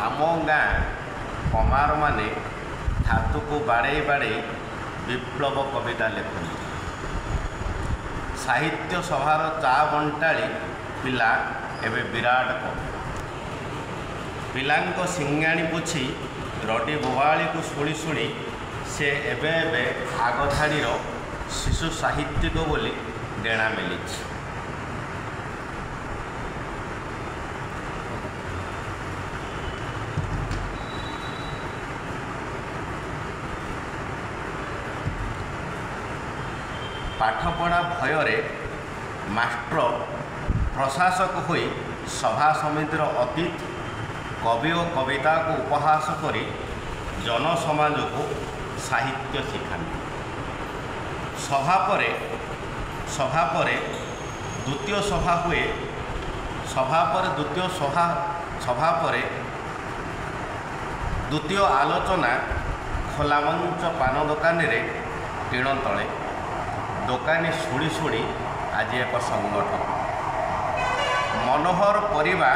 आम गाँ कमार माने धातु को बाड़े बाड़े विप्लव कविता लिखुंट साहित्य सभार चा बंटाली पिला एवं विराट कवि पिलांको सिंगाणी पुछी रडी बोवाली को शुणी शुणी से एबे आगधाड़ीर शिशु साहित्यिक बोली डेणा मिली। पाठपढ़ा भୟରେ मास्टर प्रशासक होई सभा समितिर अतीत कवि और कविता को उपहास करी जनसमाज को साहित्य शिखाती। सभा परे द्वितीय सभा हुए सभा परे द्वितीय आलोचना खोला मंच पान दुकान रे टीण तले दोकानी शुणी शुणी आज एक संगठन मनोहर परिवा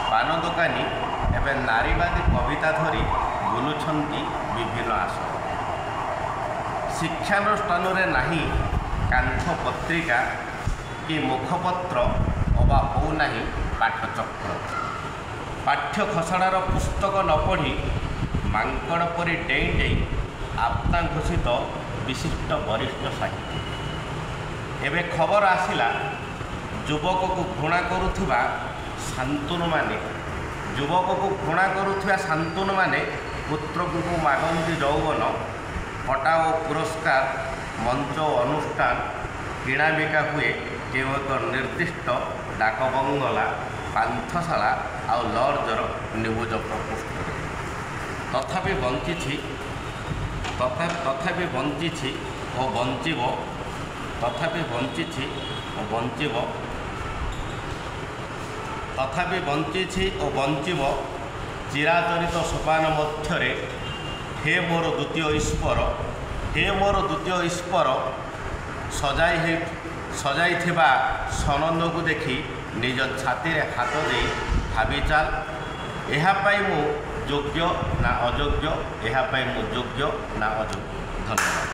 पान दोकानी एवं नारीवादी कविता धरी बुलुछंती विभिन्न आसन। शिक्षानुष्ठान नहीं कांथ पत्रिका कि मुखपत्र अबा हो नहीं पाठचक्र पाठ्य खसड़ार पुस्तक न पढ़ी मांकड़ परी डेई डेई आप्ता घोषित विशिष्ट वरिष्ठ साहित्य एवं खबर आसिला युवक को घृणा करुथिबा शांतनु माने पुत्र को मागंती यौवन पटा और पुरस्कार मंच अनुष्ठान किणा बिका हुए के एक निर्दिष्ट डाकबंगला पांथशाला आउ लॉर्जर निबुज प्रकोष्ठ तथापि बंची चिराचरित सोपान मध्य हे मोर द्वितीय ईश्वर सजाई सनंद को देखी निज छाती रे हाथ दे भावी चाल यापाई मु योग्य ना अयोग्य धन्यवाद।